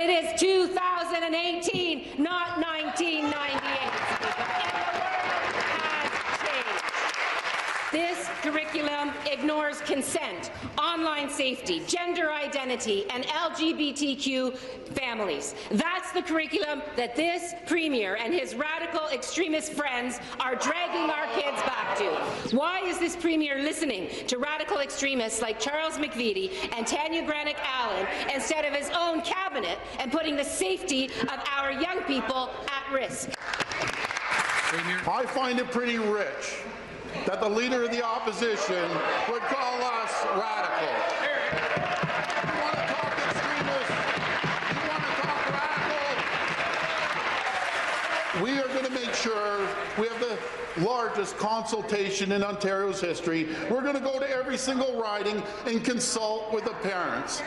It is 2018, not 1998. And the world has changed. This curriculum ignores consent, online safety, gender identity, and LGBTQ families. That's the curriculum that this Premier and his radical extremist friends are dragging our kids back to. Why is this Premier listening to radical extremists like Charles McVety and Tanya Granick-Allen instead of his own cabinet and putting the safety of our young people at risk? I find it pretty rich that the Leader of the Opposition would call us radical. You want to talk extremists? You want to talk radical? We are going to make sure we have the largest consultation in Ontario's history. We're going to go to every single riding and consult with the parents.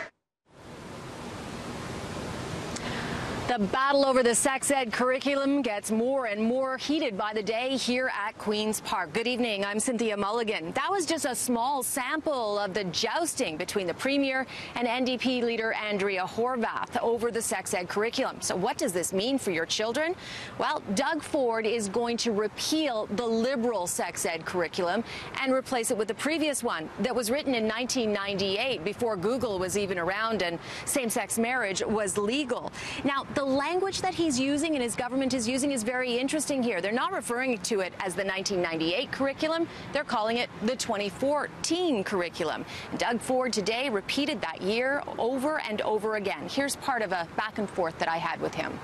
The battle over the sex ed curriculum gets more and more heated by the day here at Queen's Park. Good evening, I'm Cynthia Mulligan. That was just a small sample of the jousting between the Premier and NDP leader Andrea Horwath over the sex ed curriculum. So what does this mean for your children? Well, Doug Ford is going to repeal the Liberal sex ed curriculum and replace it with the previous one that was written in 1998 before Google was even around and same-sex marriage was legal. Now, the language that he's using and his government is using is very interesting here. They're not referring to it as the 1998 curriculum. They're calling it the 2014 curriculum. Doug Ford today repeated that year over and over again. Here's part of a back and forth that I had with him.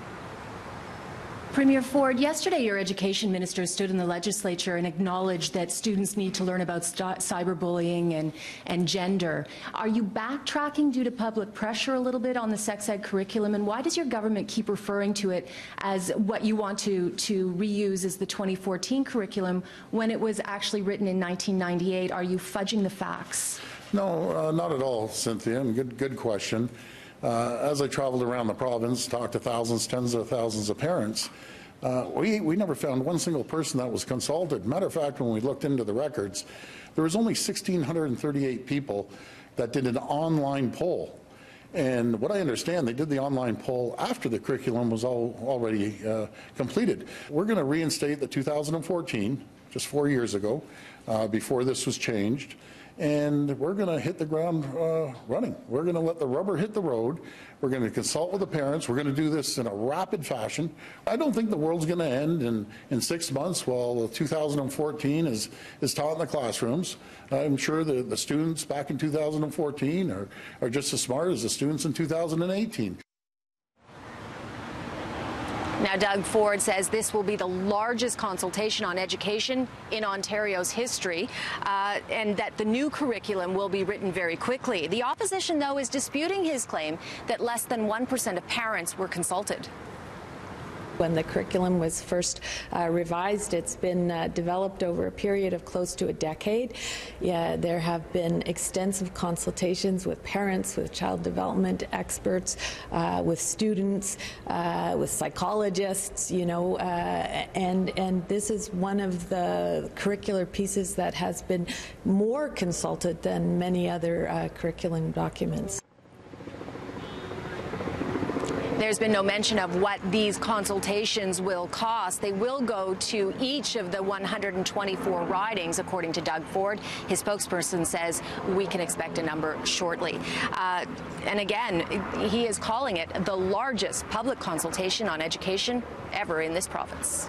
Premier Ford, yesterday your education minister stood in the legislature and acknowledged that students need to learn about cyberbullying and gender. Are you backtracking due to public pressure a little bit on the sex ed curriculum, and why does your government keep referring to it as what you want to reuse as the 2014 curriculum when it was actually written in 1998? Are you fudging the facts? No, not at all, Cynthia, and good question. As I traveled around the province, talked to thousands, tens of thousands of parents, we never found one single person that was consulted. Matter of fact, when we looked into the records, there was only 1,638 people that did an online poll. And what I understand, they did the online poll after the curriculum was already completed. We're going to reinstate the 2014, just 4 years ago, before this was changed. And we're going to hit the ground running. We're going to let the rubber hit the road. We're going to consult with the parents. We're going to do this in a rapid fashion. I don't think the world's going to end in 6 months while 2014 is taught in the classrooms. I'm sure the students back in 2014 are just as smart as the students in 2018. Now, Doug Ford says this will be the largest consultation on education in Ontario's history, and that the new curriculum will be written very quickly. The opposition, though, is disputing his claim that less than 1% of parents were consulted. When the curriculum was first revised, it's been developed over a period of close to a decade. Yeah, there have been extensive consultations with parents, with child development experts, with students, with psychologists, you know, and this is one of the curricular pieces that has been more consulted than many other curriculum documents. There's been no mention of what these consultations will cost. They will go to each of the 124 ridings, according to Doug Ford. His spokesperson says we can expect a number shortly. And again, he is calling it the largest public consultation on education ever in this province.